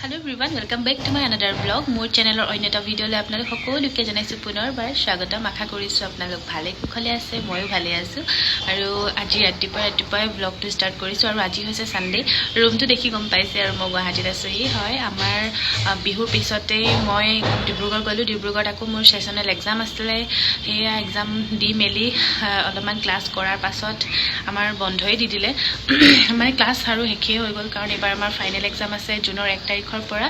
Hello everyone, welcome back to my another vlog. More channel or another video le apnalok সকলোকে জনাইছো পুনৰবাৰ স্বাগতম আশা কৰিছো আপোনালোক ভালে কুশলে আছে ময়ো ভালে আছো আৰু আজি ৰাতিপুৱা vlogটো ষ্টাৰ্ট কৰিছো আৰু আজি হৈছে সানডে ৰুমটো দেখি গম পাইছে আৰু মই গুৱাহাটীত আছো ই হয় আমাৰ বিহুৰ পিছতে মই ডিব্ৰুগড় গলো ডিব্ৰুগড়ত আকৌ মোৰ সেশনাল এক্সাম আছিল হেয়া এক্সাম দি মেলি অলপমান ক্লাছ কৰাৰ পাছত আমাৰ বন্ধই দি দিলে মানে ক্লাছ আৰু হেখে হৈ গল কাৰণ এবাৰ আমাৰ ফাইনেল এক্সাম আছে জুনৰ 1 তাৰিখৰ পৰা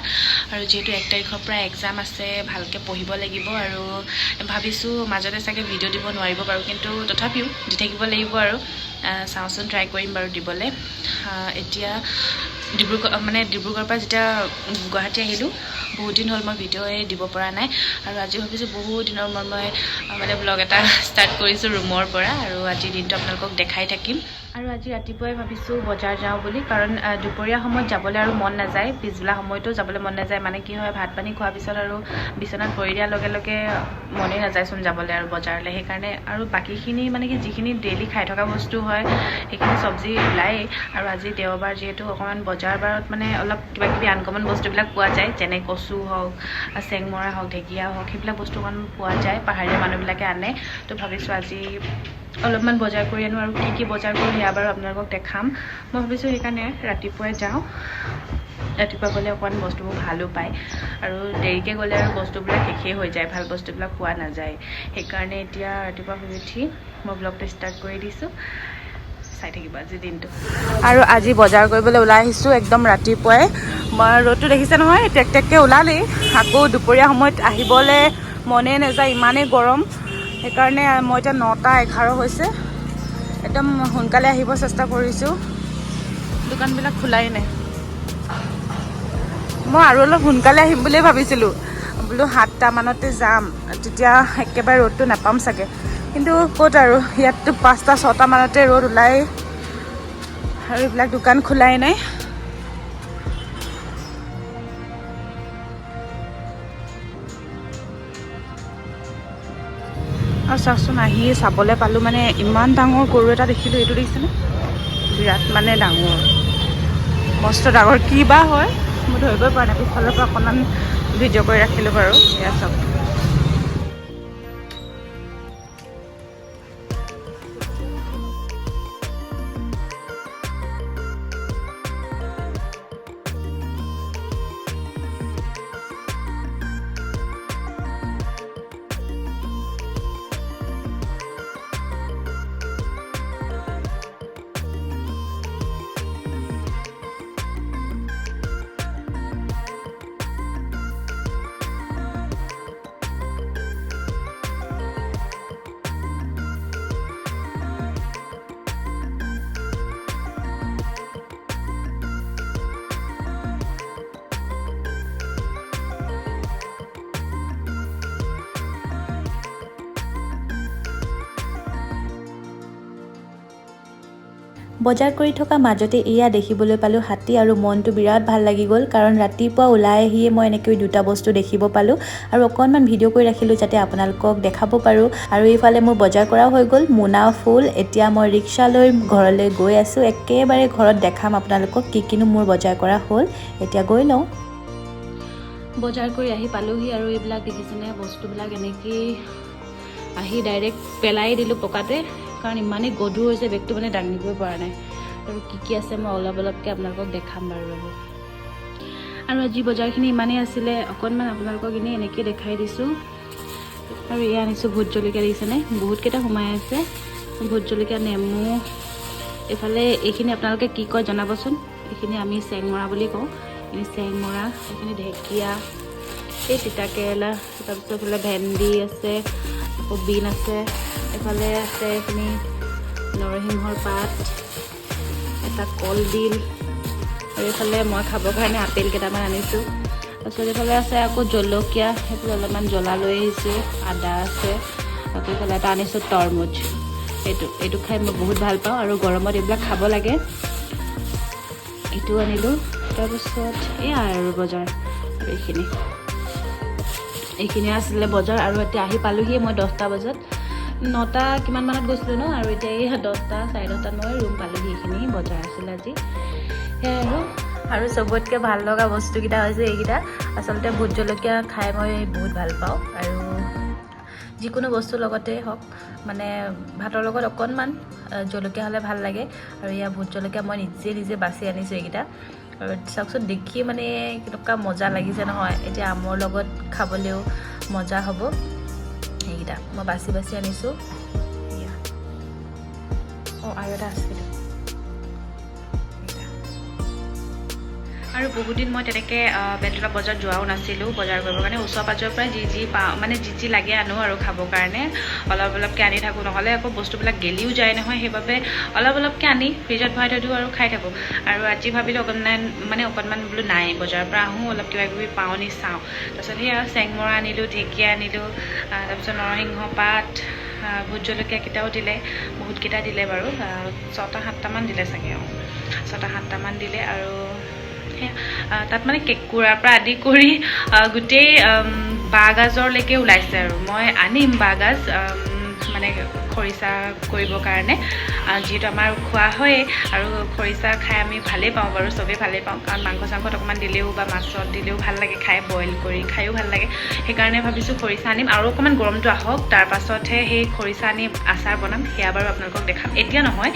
আৰু যেটো 1 তাৰিখৰ পৰা এক্সাম আছে ভালকে পঢ়িব লাগিব আৰু ভাবিছো মাজতে চাগে ভিডিও দিব নোৱাৰিব পাৰো কিন্তু তথাপিও দি থাকিব লাগিব আৰু সাউন্ড ট্ৰাই কৰিম বাৰু দিবলে এতিয়া ডিব্ৰুগড়ৰ পৰা যেটা গুৱাহাটী আহিলো বহুত দিন হল মই ভিডিও দিব পৰা নাই আৰু আজি ভাবিছো বহুত দিনৰ মই মানে ব্লগ এটা ষ্টাৰ্ট কৰিছো ৰুমৰ পৰা আৰু আজি দিনটো আপোনালোকক দেখাই থাকিম আৰু আজি ৰাতিপুৱাই ভাবিছো বজাৰ যাও বুলি কাৰণ দুপৰীয়া সময়ত যাবলৈ আৰু মন নাযায় পিছলা সময়তো যাবলৈ মন নাযায় মানে কি হয় ভাত পানী খোৱা পিছত আৰু বিছনাত পৰি দিয়া লগে লগে মনে নাযায় চোন যাবলৈ আৰু বজাৰলে সেই কাৰণে আৰু বাকিখিনি মানে কি যিখিনি ডেইলি খাই থকা বস্তু হয় সেইখিনি সবজি ওলাই আৰু আজি দেওবাৰ যেহেতু অকমান বজাৰ বাৰত মানে অলপ কিবা কিবি আনকমন বস্তুবিলাক পোৱা যায় যেনে কচু হওক চেংমৰা হওক ঢেকিয়া হওক সেইবিলাক বস্তু অকমান পোৱা যায় পাহাৰীয়া মানুহবিলাকে আনে তো ভাবিছো আজি অলপমান বজাৰ কৰি আনো আৰু কি বজাৰ কৰি হেয়া বাৰু আপোনালোকক দেখাম মই ভাবিছো সেইকাৰণে ৰাতিপুৱাই যাও ৰাতিপুৱা গলে অকমান বস্তুবোৰ ভালো পায় আৰু দেৰিকে গলে আৰু বস্তুবিলাক শেষে হৈ যায় ভাল বস্তুবিলাক পোৱা নাযায় সেইকাৰণে এতিয়া ৰাতিপুৱা শুই উঠি মই ব্লগটো ষ্টাৰ্ট কৰি দিছো চাই থাকিব আজি দিনটো আৰু আজি বজাৰ কৰিবলৈ ওলাই আহিছো একদম ৰাতিপুৱাই মই ৰ'দটো দেখিছে নহয় টেকটেককে ওলালে আকৌ দুপৰীয়া সময়ত আহিবলে মনে নাযায় ইমানে গৰম সেইকাৰণে মই এটা 9:11 হৈছে একদম সোনকালে আহিব চেষ্টা কৰিছো দোকানবিলাক খোলাই নাই মই আৰু অলপ সোনকালে আহিম বুলি ভাবিছিলো বলো 7টা মানতে যাম তেতিয়া একেবাৰে ৰ'দটো নাপাম চাগে কিন্তু ক'ত আৰু ইয়াতটো 5টা 6টা মানতে ৰ'দ ওলাই আৰু এইবিলাক দোকান খোলাই নাই আৰু চাচোন আহি চাবলৈ পালো মানে ইমান ডাঙৰ গৰু এটা দেখিলো এইটো দেখিছেনে বিৰাট মানে ডাঙৰ মস্ত ডাঙৰ কি বা হয় মই ধৰিবই পৰা নাই পিছফালৰ পৰা অকণমান ভিডিঅ' কৰি ৰাখিলো বাৰু এয়া চাওক বজাৰ কৰি থকা মাজতে এয়া দেখিবলৈ পালো হাতী আৰু মনটো বিৰাট ভাল লাগি গ'ল কাৰণ ৰাতিপুৱা ওলাই আহিয়ে মই এনেকৈ দুটা বস্তু দেখিব পালো আৰু অকনমান ভিডিঅ' কৰি ৰাখিলো যাতে আপোনালোকক দেখাব পাৰো আৰু এইফালে মোৰ বজাৰ কৰা হৈ গ'ল মোনা ফুল এতিয়া মই ৰিক্সা লৈ ঘৰলৈ গৈ আছো একেবাৰে ঘৰত দেখাম আপোনালোকক কিনো মোৰ বজাৰ কৰা হ'ল এতিয়া গৈ লওঁ বজাৰ কৰি আহি পালোহি আৰু এইবিলাক দেখিছেনে বস্তুবিলাক এনেকৈ আহি ডাইৰেক্ট পেলাই দিলো পকাতে কাৰণ ইমানে গধুৰ হৈছে বেগটো মানে দাঙিবই পৰা নাই আৰু কি আছে মই অলপকে আপোনালোকক দেখাম বাৰু আৰু আজি বজাৰখিনি ইমানেই আছিলে অকনমান আপোনালোকক এনেকৈ দেখাই দিছো আৰু এয়া আনিছো ভোট জলকীয়া দেখিছেনে বহুত কেইটা সোমাই আছে ভোট জলকীয়া নেমু এফালে এইখিনি আপোনালোকে কি কয় জনাবচোন এইখিনি আমি চেংমৰা বুলি কওঁ এই চেংমৰা এইখিনি ঢেকিয়া এই তিতা কেৰেলা তাৰপিছত এইফালে ভেন্দি আছে আকৌ বিন আছে এফালে আছে এইখিনি নৰসিংহৰ পাত এটা কলডিল আৰু এইফালে মই খাবৰ কাৰণে আপেল কেইটামান আনিছোঁ তাৰপিছত এইফালে আছে আকৌ জলকীয়া সেইটো অলপমান জ্বলা লৈ আহিছোঁ আদা আছে আকৌ এইফালে এটা আনিছোঁ তৰমুজ এইটো খাই মই বহুত ভাল পাওঁ আৰু গৰমত এইবিলাক খাব লাগে এইটো আনিলোঁ তাৰপিছত এয়া আৰু বজাৰ এইখিনি আছিলে বজাৰ আৰু এতিয়া আহি পালোহি মই 10টা বজাত 9টা কিমান মানত গৈছিলোঁ ন আৰু এতিয়া এই 10টা 10:30 মই ৰুম পালোহি এইখিনি বজাৰ আছিল আজি সেয়াই আৰু আৰু চবতকৈ ভাল লগা বস্তুকেইটা হৈছে এইকেইটা আচলতে ভোট জলকীয়া খাই মই বহুত ভাল পাওঁ আৰু যিকোনো বস্তুৰ লগতে হওক মানে ভাতৰ লগত অকণমান জলকীয়া হ'লে ভাল লাগে আৰু ইয়াৰ ভোট জলকীয়া মই নিজে বাছি আনিছোঁ এইকেইটা আৰু চাওকচোন দেখি মানে কেনেকুৱা মজা লাগিছে নহয় এতিয়া আমৰ লগত খাবলৈও মজা হ'ব এইকেইটা মই বাছি আনিছোঁ আৰু এটা আছে আৰু বহুত দিন মই তেনেকৈ বেলতলা বজাৰত যোৱাও নাছিলোঁ বজাৰ কৰিবৰ কাৰণে ওচৰ পাজৰৰ পৰা যি পাওঁ মানে যি লাগে আনো আৰু খাবৰ কাৰণে অলপকৈ আনি থাকোঁ নহ'লে আকৌ বস্তুবিলাক গেলিও যায় নহয় সেইবাবে অলপকৈ আনি ফ্ৰিজত ভৰাই থৈ দিওঁ আৰু খাই থাকোঁ আৰু আজি ভাবিলোঁ অকণমান বোলো নাই বজাৰৰ পৰা আহোঁ অলপ কিবাকিবি পাওঁ নি চাওঁ তাৰপিছত সেয়া চেংমৰা আনিলোঁ ঢেকীয়া আনিলোঁ তাৰপিছত নৰসিংহ পাত ভোট জলকীয়াকেইটাও দিলে বহুতকেইটা দিলে বাৰু 6-7টামান দিলে চাগে 6-7টামান দিলে আৰু তাত মানে কেঁকুৰাৰ পৰা আদি কৰি গোটেই বাঁহগাজলৈকে ওলাইছে আৰু মই আনিম বাঁহগাজ মানে খৰিচা কৰিবৰ কাৰণে যিহেতু আমাৰ খোৱা হয়েই আৰু খৰিচা খাই আমি ভালেই পাওঁ বাৰু চবেই ভালেই পাওঁ কাৰণ মাংস চাংসত অকণমান দিলেও বা মাছত দিলেও ভাল লাগে খাই বইল কৰি খায়ো ভাল লাগে সেইকাৰণে ভাবিছোঁ খৰিচা আনিম আৰু অকণমান গৰমটো আহক তাৰ পাছতহে সেই খৰিচা আনি আচাৰ বনাম সেয়া বাৰু আপোনালোকক দেখাম এতিয়া নহয়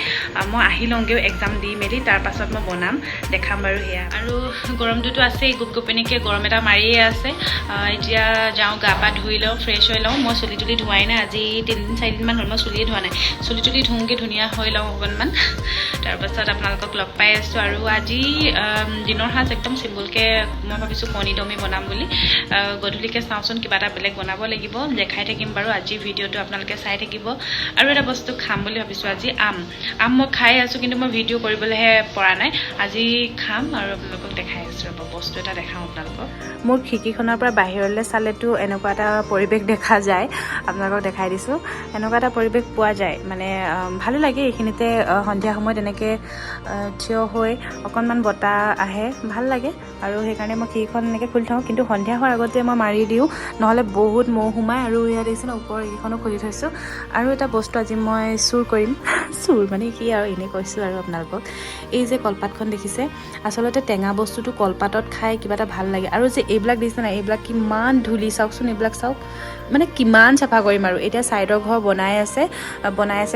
মই আহি লওঁগৈও এক্সাম দি মেলি তাৰ পাছত মই বনাম দেখাম বাৰু সেয়া আৰু গৰমটোতো আছেই গোপগোপনিকৈ গৰম এটা মাৰিয়ে আছে এতিয়া যাওঁ গা পা ধুই লওঁ ফ্ৰেছ হৈ লওঁ মই চুলি তুলি ধোৱাই নাই আজি 3-4দিনমান হ'ল মই চুলিয়ে ধোৱা নাই চুলি তুলি ধুওঁগৈ ধুনীয়া হৈ লওঁ অকণমান তাৰপাছত আপোনালোকক লগ পাই আছোঁ আৰু আজি দিনৰ সাজ একদম চিম্পুলকৈ মই ভাবিছোঁ কণী দমি বনাম বুলি গধূলিকৈ চাওঁচোন কিবা এটা বেলেগ বনাব লাগিব দেখাই থাকিম বাৰু আজি ভিডিঅ'টো আপোনালোকে চাই থাকিব আৰু এটা বস্তু খাম বুলি ভাবিছোঁ আজি আম মই খাই আছোঁ কিন্তু মই ভিডিঅ' কৰিবলৈহে পৰা নাই আজি খাম আৰু আপোনালোকক দেখাই আছোঁ ৰ'ব বস্তু এটা দেখাওঁ আপোনালোকক মোৰ খিৰিকীখনৰ পৰা বাহিৰলৈ চালেতো এনেকুৱা এটা পৰিৱেশ দেখা যায় আপোনালোকক দেখাই দিছোঁ এনেকুৱা এটা পৰিৱেশ পোৱা যায় মানে ভালো লাগে এইখিনিতে সন্ধিয়া সময়ত এনেকৈ থিয় হৈ অকণমান বতাহ আহে ভাল লাগে আৰু সেইকাৰণে মই খিৰিকীখন এনেকৈ খুলি থওঁ কিন্তু সন্ধিয়া হোৱাৰ আগতে মই মাৰি দিওঁ নহ'লে বহুত মহ সোমায় আৰু ইয়াত দেখিছে ন ওপৰৰ এইকেইখনো খুলি থৈছোঁ আৰু এটা বস্তু আজি মই চুৰ কৰিম চুৰ মানে কি আৰু এনেই কৈছোঁ আৰু আপোনালোকক এই যে কলপাতখন দেখিছে আচলতে টেঙা বস্তুটো কলপাতত খাই কিবা এটা ভাল লাগে আৰু যে এইবিলাক দেখিছে নাই এইবিলাক কিমান ধূলি চাওকচোন এইবিলাক চাওক মানে কিমান চাফা কৰিম আৰু এতিয়া ছাইডৰ ঘৰ বনাই আছে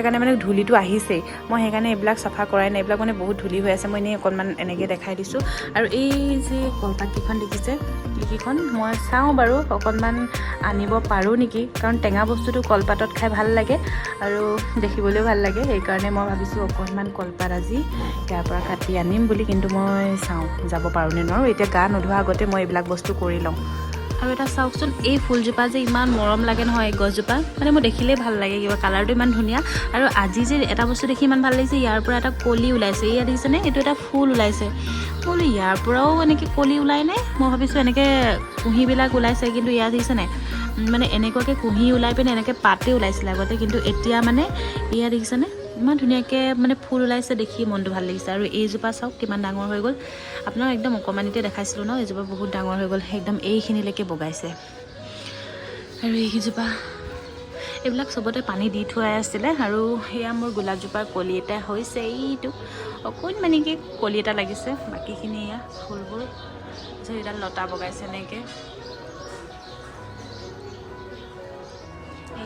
কাৰণে মানে ধূলিটো আহিছেই মই সেইকাৰণে এইবিলাক চাফা কৰাই নাই এইবিলাক মানে বহুত ধূলি হৈ আছে মই এনেই অকণমান এনেকৈ দেখাই দিছোঁ আৰু এই যে কলপাতকেইখন দেখিছে এইকেইখন মই চাওঁ বাৰু অকণমান আনিব পাৰোঁ নেকি কাৰণ টেঙা বস্তুটো কলপাতত খাই ভাল লাগে আৰু দেখিবলৈও ভাল লাগে সেইকাৰণে মই ভাবিছোঁ অকণমান কলপাত আজি ইয়াৰ পৰা কাটি আনিম বুলি কিন্তু মই চাওঁ যাব পাৰোঁ নে নোৱাৰোঁ এতিয়া গা নোধোৱা আগতে মই এইবিলাক বস্তু কৰি লওঁ আৰু এটা চাওকচোন এই ফুলজোপা যে ইমান মৰম লাগে নহয় এই গছজোপা মানে মোৰ দেখিলেই ভাল লাগে কিবা কালাৰটো ইমান ধুনীয়া আৰু আজি যে এটা বস্তু দেখি ইমান ভাল লাগিছে ইয়াৰ পৰা এটা কলি ওলাইছে ইয়াত দেখিছেনে এইটো এটা ফুল ওলাইছে বোলো ইয়াৰ পৰাও এনেকৈ কলি ওলাই নে মই ভাবিছোঁ এনেকৈ কুঁহিবিলাক ওলাইছে কিন্তু ইয়াত দেখিছেনে মানে এনেকুৱাকৈ কুঁহি ওলাই পিনে এনেকৈ পাতে ওলাইছিলে আগতে কিন্তু এতিয়া মানে ইয়াত দেখিছেনে ইমান ধুনীয়াকৈ মানে ফুল ওলাইছে দেখি মনটো ভাল লাগিছে আৰু এইজোপা চাওক কিমান ডাঙৰ হৈ গ'ল আপোনাক একদম অকণমানিতে দেখাইছিলোঁ ন এইজোপা বহুত ডাঙৰ হৈ গ'ল একদম এইখিনিলৈকে বগাইছে আৰু এইকেইজোপা এইবিলাক চবতে পানী দি থোৱাই আছিলে আৰু সেয়া মোৰ গোলাপজোপাৰ কলি এটা হৈছে এইটো অকণমানিকৈ কলি এটা লাগিছে বাকীখিনি এয়া ফুলবোৰ যে এডাল লতা বগাইছে এনেকৈ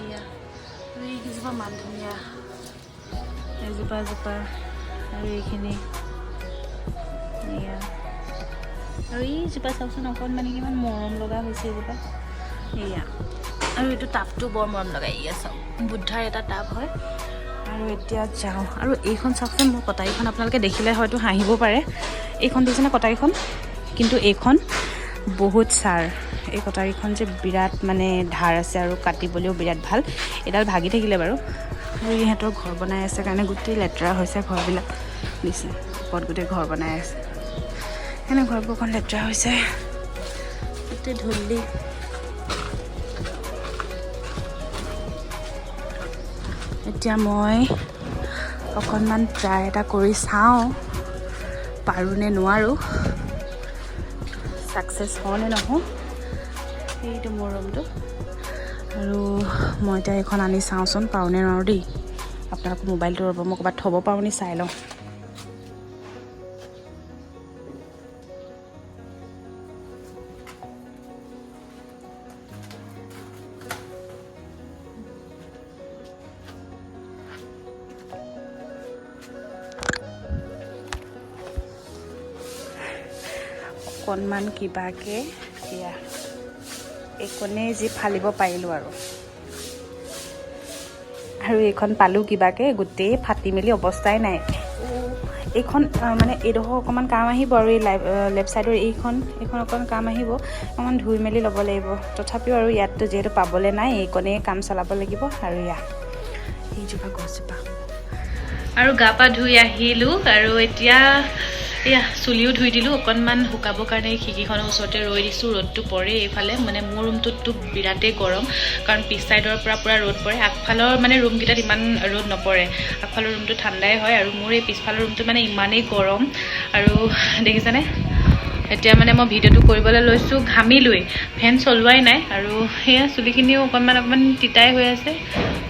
এয়া আৰু এইকেইজোপা মান ধুনীয়া এজোপা আৰু এইখিনি এয়া আৰু এইজোপা চাওকচোন অকণমানি কিমান মৰম লগা হৈছে এইজোপা এয়া আৰু এইটো টাবটো বৰ মৰম লগা এয়া চাওক বুদ্ধাৰ এটা টাব হয় আৰু এতিয়া যাওঁ আৰু এইখন চাওকচোন মোৰ কটাৰীখন আপোনালোকে দেখিলে হয়তো হাঁহিব পাৰে এইখন দেখিছেনে কটাৰীখন কিন্তু এইখন বহুত ছাৰ এই কটাৰীখন যে বিৰাট মানে ধাৰ আছে আৰু কাটিবলৈও বিৰাট ভাল এডাল ভাগি থাকিলে বাৰু আৰু ইহঁতৰ ঘৰ বনাই আছে কাৰণে গোটেই লেতেৰা হৈছে ঘৰবিলাক দিছে ওপৰত গোটেই ঘৰ বনাই আছে এনে ঘৰবোৰ অকণ লেতেৰা হৈছে গোটেই ধূলি এতিয়া মই অকণমান ট্ৰাই এটা কৰি চাওঁ পাৰোঁ নে নোৱাৰোঁ ছাকচেছ হওঁ নে নহওঁ সেইটো মোৰ ৰুমটো আৰু মই এতিয়া এইখন আনি চাওঁচোন পাৰোঁ নে নোৱাৰোঁ দেই আপোনালোকৰ মোবাইলটো ৰ'ব মই ক'ৰবাত থ'ব পাৰোঁ নি চাই লওঁ অকণমান কিবাকৈ এয়া এইকণেই যি ফালিব পাৰিলোঁ আৰু এইখন পালোঁ কিবাকৈ গোটেই ফাটি মেলি অৱস্থাই নাই। এইখন মানে এইডোখৰ অকণমান কাম আহিব আৰু এই লেফ্ট ছাইডৰ এইখন অকণমান কাম আহিব, অকণমান ধুই মেলি ল'ব লাগিব। তথাপিও আৰু ইয়াততো যিহেতু পাবলৈ নাই এইকণেই কাম চলাব লাগিব। আৰু এইজোপা গছজোপা আৰু গা পা ধুই আহিলোঁ আৰু এতিয়া চুলিও ধুই দিলোঁ। অকণমান শুকাবৰ কাৰণে খিৰিকীখনৰ ওচৰতে ৰৈ দিছোঁ। ৰ'দটো পৰে এইফালে, মানে মোৰ ৰুমটোততো বিৰাটেই গৰম, কাৰণ পিছ ছাইডৰ পৰা পূৰা ৰ'দ পৰে। আগফালৰ মানে ৰুমকেইটাত ইমান ৰ'দ নপৰে, আগফালৰ ৰুমটো ঠাণ্ডাই হয় আৰু মোৰ এই পিছফালৰ ৰুমটো মানে ইমানেই গৰম। আৰু দেখিছেনে এতিয়া মানে মই ভিডিঅ'টো কৰিবলৈ লৈছোঁ ঘামিলোৱেই, ফেন চলোৱাই নাই। আৰু সেয়া চুলিখিনিও অকণমান তিতাই হৈ আছে।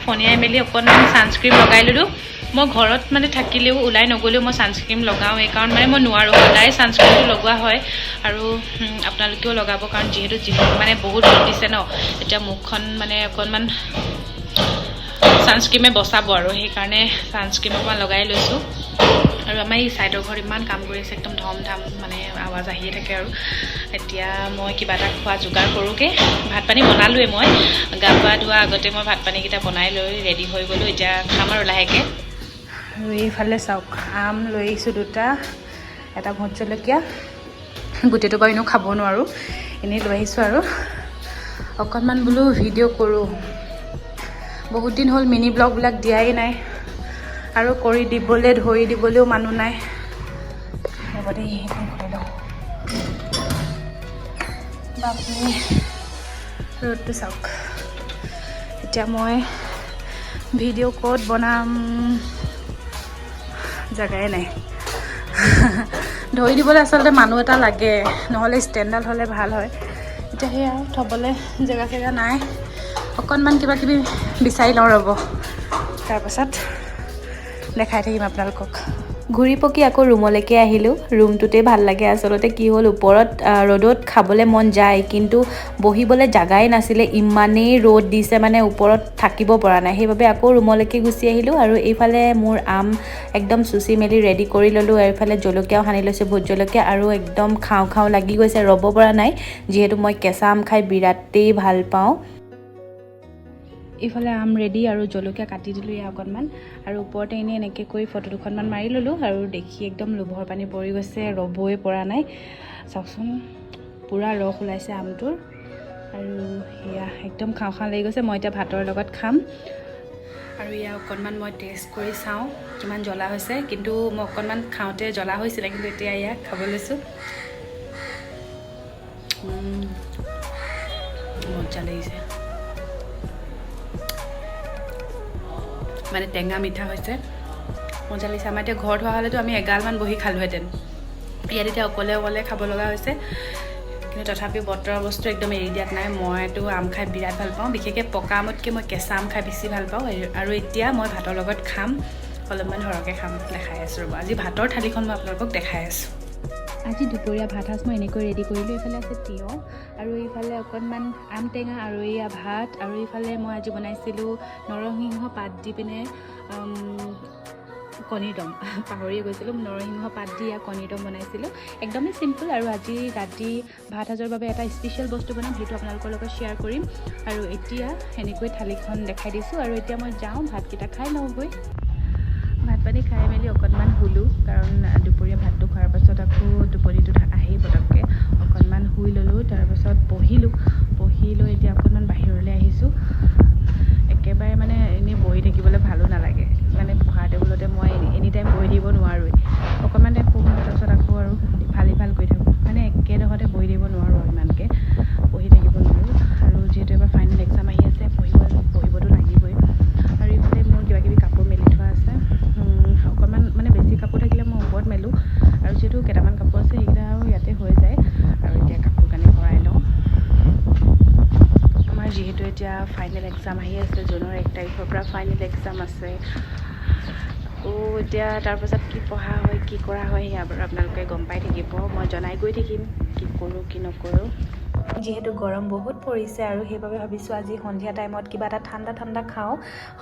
ফনিয়াই মেলি অকণমান ছানস্ক্ৰীম লগাই ল'লোঁ। মই ঘৰত মানে থাকিলেও ওলাই নগ'লেও মই ছানস্ক্ৰীম লগাওঁৱেই, কাৰণ মানে মই নোৱাৰোঁ, সদায় ছানস্ক্ৰীমটো লগোৱা হয়। আৰু আপোনালোকেও লগাব, কাৰণ যিহেতু মানে বহুত ৰ'দ দিছে ন, এতিয়া মুখখন মানে অকণমান ছানস্ক্ৰীমে বচাব আৰু সেইকাৰণে ছানস্ক্ৰীম অকণমান লগাই লৈছোঁ। আৰু আমাৰ এই ছাইডৰ ঘৰত ইমান কাম কৰি আছে, একদম ধম ধাম মানে আৱাজ আহিয়ে থাকে। আৰু এতিয়া মই কিবা এটা খোৱা যোগাৰ কৰোঁগৈ। ভাত পানী বনালোৱেই, মই গা পা ধোৱা আগতে মই ভাত পানীকেইটা বনাই লৈ ৰেডি হৈ গ'লোঁ। এতিয়া খাম আৰু লাহেকৈ। আৰু এইফালে চাওক, আম লৈ আহিছোঁ 2টা, এটা ভোট জলকীয়া, গোটেইটো বাৰু এনেও খাব নোৱাৰোঁ, এনেই লৈ আহিছোঁ। আৰু অকণমান বোলো ভিডিঅ' কৰোঁ, বহুত দিন হ'ল মিনি ব্লগবিলাক দিয়াই নাই, আৰু কৰি দিবলৈ ধৰি দিবলৈও মানুহ নাই। লগতে সেইখন কৰি লওঁ। বাপৰে ৰ'দটো চাওক। এতিয়া মই ভিডিঅ' ক'ত বনাম, জেগাই নাই। ধৰি দিবলৈ আচলতে মানুহ এটা লাগে, নহ'লে ষ্টেণ্ডডাল হ'লে ভাল হয়। এতিয়া সেয়া থ'বলৈ জেগা নাই। অকণমান কিবা কিবি বিচাৰি লওঁ ৰ'ব, তাৰপাছত দেখাই থাকিম আপোনালোকক। ঘূৰি পকি আকৌ ৰুমলৈকে আহিলোঁ। ৰুমটোতেই ভাল লাগে আচলতে। কি হ'ল, ওপৰত ৰ'দত খাবলৈ মন যায়, কিন্তু বহিবলৈ জাগাই নাছিলে, ইমানেই ৰ'দ দিছে মানে ওপৰত থাকিব পৰা নাই। সেইবাবে আকৌ ৰুমলৈকে গুচি আহিলোঁ। আৰু এইফালে মোৰ আম একদম চুচি মেলি ৰেডি কৰি ল'লোঁ। আৰু এইফালে জলকীয়াও সানি লৈছোঁ, ভোট জলকীয়া, আৰু একদম খাওঁ লাগি গৈছে, ৰ'ব পৰা নাই, যিহেতু মই কেঁচা আম খাই বিৰাটেই ভাল পাওঁ। ইফালে আম ৰেডি আৰু জলকীয়া কাটি দিলোঁ অকণমান, আৰু ওপৰতে এনেকৈ কৰি ফটো 2খনমান মাৰি ল'লোঁ। আৰু দেখি একদম লোভৰ পানী পৰি গৈছে, ৰ'বই পৰা নাই। চাওকচোন পূৰা ৰস ওলাইছে আমটোৰ, আৰু সেয়া একদম খাওঁ লাগি গৈছে। মই এতিয়া ভাতৰ লগত খাম। আৰু অকণমান মই টেষ্ট কৰি চাওঁ কিমান জ্বলা হৈছে, কিন্তু মই অকণমান খাওঁতে জ্বলা হৈছিলে, কিন্তু এতিয়া খাব লৈছোঁ। মজা লাগিছে, মানে টেঙা মিঠা হৈছে, মজা লাগিছে। আমাৰ এতিয়া ঘৰত হোৱা হ'লেতো আমি এগালমান বহি খালোঁহেঁতেন। ইয়াত এতিয়া অকলে খাব লগা হৈছে, কিন্তু তথাপিও বতৰৰ বস্তু একদম এৰি দিয়াত নাই। মইতো আম খাই বিৰাট ভাল পাওঁ, বিশেষকৈ পকা আমতকৈ মই কেঁচা আম খাই বেছি ভাল পাওঁ। আৰু এতিয়া মই ভাতৰ লগত খাম, অলপমান সৰহকৈ খাম, দেখাই আছোঁ ৰ'ব। আজি ভাতৰ থালিখন মই আপোনালোকক দেখাই আছোঁ। আজি দুপৰীয়া ভাত সাজ মই এনেকৈ ৰেডি কৰিলোঁ। এইফালে আছে তিয়ঁহ, আৰু এইফালে অকণমান আম টেঙা, আৰু ভাত। আৰু এইফালে মই আজি বনাইছিলোঁ নৰসিংহ পাত দি পিনে কণীৰ দম, পাহৰিয়ে গৈছিলোঁ। নৰসিংহ পাত দি কণীৰ দম বনাইছিলোঁ, একদমেই চিম্পুল। আৰু আজি ৰাতি ভাত সাজৰ বাবে এটা স্পেচিয়েল বস্তু বনাম, সেইটো আপোনালোকৰ লগত শ্বেয়াৰ কৰিম। আৰু এতিয়া সেনেকৈ থালিখন দেখাই দিছোঁ। আৰু এতিয়া মই যাওঁ, ভাতকেইটা খাই লওঁগৈ। ভাত পানী খাই মেলি অকণমান শুলোঁ, কাৰণ দুপৰীয়া ভাতটো খোৱাৰ পাছত আকৌ টোপনিটো আহি পটককৈ অকণমান শুই ল'লোঁ। তাৰপাছত পঢ়ি লৈ এতিয়া অকণমান বাহিৰলৈ আহিছোঁ। একেবাৰে মানে এনেই বহি থাকিবলৈ ভালো নালাগে, মানে পঢ়া টেবুলতে মই এনি টাইম বহি থাকিব নোৱাৰোঁৱেই। অকণমান টাইম পঢ়োঁ, তাৰপাছত আকৌ আৰু ইফাল কৰি থাকোঁ, মানে একেডোখৰতে বহি থাকিব নোৱাৰোঁ, আৰু ইমানকৈ পঢ়ি থাকিব নোৱাৰোঁ। আৰু যিহেতু এবাৰ ফাইনেল এক্সাম আহি আছে, পঢ়িবতো লাগিবই। আৰু ইফালে মোৰ কিবাকিবি কাপোৰ মেলি থোৱা আছে, অকণমান মানে বেছি কাপোৰ থাকিলে মই ওপৰত মেলোঁ, আৰু যিহেতু কেইটামান কাপোৰ আছে সেইকেইটা আৰু ইয়াতে হৈ যায়। আৰু এতিয়া কাপোৰ কানি ভৰাই লওঁ। আমাৰ যিহেতু এতিয়া ফাইনেল এক্সাম আহি আছে, জুনৰ 1 তাৰিখৰ পৰা ফাইনেল এক্সাম আছে। এতিয়া তাৰপাছত কি পঢ়া হয় কি কৰা হয় সেয়া বাৰু আপোনালোকে গম পাই থাকিব মই জনাই গৈ থাকিম কি কৰোঁ কি নকৰোঁ যিহেতু গৰম বহুত পৰিছে আৰু সেইবাবে ভাবিছোঁ আজি সন্ধিয়া টাইমত কিবা এটা ঠাণ্ডা ঠাণ্ডা খাওঁ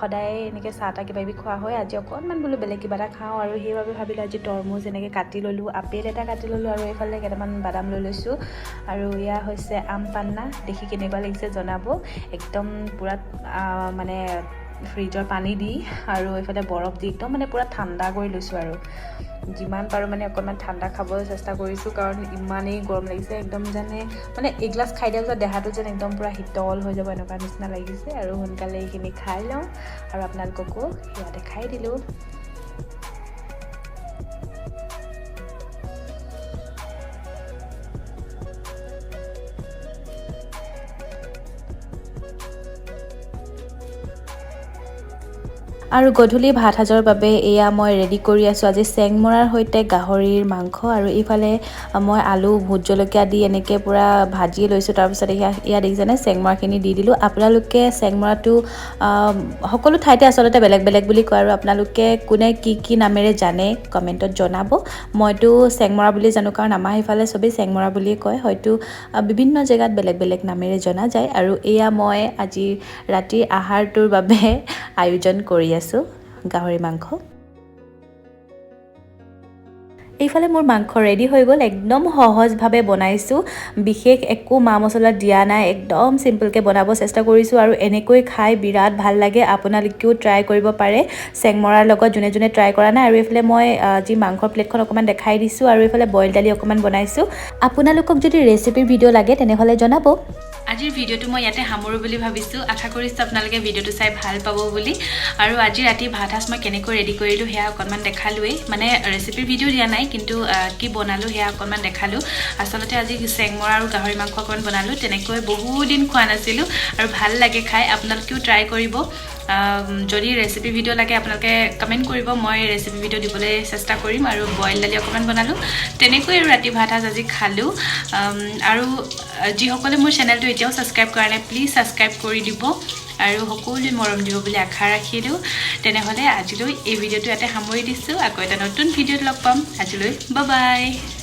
সদায় এনেকৈ চাহ তাহ কিবা কিবি খোৱা হয় আজি অকণমান বোলো বেলেগ কিবা এটা খাওঁ আৰু সেইবাবে ভাবিলোঁ আজি তৰমুজ এনেকৈ কাটি ল'লোঁ আপেল এটা কাটি ল'লোঁ আৰু এইফালে কেইটামান বাদাম লৈ লৈছোঁ আৰু এয়া হৈছে আম পান্না দেখি কেনেকুৱা লাগিছে জনাব একদম পূৰা মানে ফ্ৰিজৰ পানী দি আৰু এইফালে বৰফ দি একদম মানে পূৰা ঠাণ্ডা কৰি লৈছোঁ আৰু যিমান পাৰোঁ মানে অকণমান ঠাণ্ডা খাবলৈ চেষ্টা কৰিছোঁ কাৰণ ইমানেই গৰম লাগিছে একদম যেনে মানে এগিলাচ খাই দিয়াৰ পিছত দেহাটো যেন একদম পূৰা শীতল হৈ যাব এনেকুৱা নিচিনা লাগিছে আৰু সোনকালে এইখিনি খাই লওঁ আৰু আপোনালোককো সেয়া দেখাই দিলোঁ আৰু গধূলি ভাত সাজৰ বাবে এয়া মই ৰেডি কৰি আছোঁ আজি চেংমৰাৰ সৈতে গাহৰিৰ মাংস আৰু ইফালে মই আলু ভোট জলকীয়া দি এনেকৈ পূৰা ভাজি লৈছোঁ তাৰপিছত এয়া দেখিছেনে চেংমৰাখিনি দি দিলোঁ আপোনালোকে চেংমৰাটো সকলো ঠাইতে আচলতে বেলেগ বেলেগ বুলি কয় আৰু আপোনালোকে কোনে কি নামেৰে জানে কমেণ্টত জনাব মইতো চেংমৰা বুলি জানো কাৰণ আমাৰ সেইফালে চবেই চেংমৰা বুলিয়ে কয় হয়তো বিভিন্ন জেগাত বেলেগ বেলেগ নামেৰে জনা যায় আৰু এয়া মই আজি ৰাতিৰ আহাৰটোৰ বাবে আয়োজন কৰি আছোঁ গাহৰি মাংস এইফালে মোৰ মাংস ৰেডি হৈ গ'ল একদম সহজভাৱে বনাইছোঁ বিশেষ একো মা মছলা দিয়া নাই একদম চিম্পলকৈ বনাব চেষ্টা কৰিছোঁ আৰু এনেকৈ খাই বিৰাট ভাল লাগে আপোনালোকেও ট্ৰাই কৰিব পাৰে চেংমৰাৰ লগত যোনে যোনে ট্ৰাই কৰা নাই আৰু এইফালে মই যি মাংসৰ প্লেটখন অকণমান দেখাই দিছোঁ আৰু এইফালে বইল দালি অকণমান বনাইছোঁ আপোনালোকক যদি ৰেচিপিৰ ভিডিঅ' লাগে তেনেহ'লে জনাব আজিৰ ভিডিঅ'টো মই ইয়াতে সামৰোঁ বুলি ভাবিছোঁ আশা কৰিছোঁ আপোনালোকে ভিডিঅ'টো চাই ভাল পাব বুলি আৰু আজি ৰাতি ভাত সাজ মই কেনেকৈ ৰেডি কৰিলোঁ সেয়া অকণমান দেখালোৱেই মানে ৰেচিপিৰ ভিডিঅ' দিয়া নাই কিন্তু কি বনালোঁ সেয়া অকণমান দেখালোঁ আচলতে আজি চেংমৰা আৰু গাহৰি মাংস অকণমান বনালোঁ তেনেকৈ বহুদিন খোৱা নাছিলোঁ আৰু ভাল লাগে খাই আপোনালোকেও ট্ৰাই কৰিব যদি ৰেচিপি ভিডিঅ' লাগে আপোনালোকে কমেণ্ট কৰিব মই ৰেচিপি ভিডিঅ' দিবলৈ চেষ্টা কৰিম আৰু বইল দালি অকণমান বনালোঁ তেনেকৈ আৰু ৰাতি ভাত সাজ আজি খালোঁ আৰু যিসকলে মোৰ চেনেলটো এতিয়াও ছাবস্ক্ৰাইব কৰা নাই প্লিজ ছাবস্ক্ৰাইব কৰি দিব আৰু সকলোৱে মৰম দিব বুলি আশা ৰাখিলোঁ তেনেহ'লে আজিলৈ এই ভিডিঅ'টো ইয়াতে সামৰি দিছোঁ আকৌ এটা নতুন ভিডিঅ'ত লগ পাম আজিলৈ বাই বাই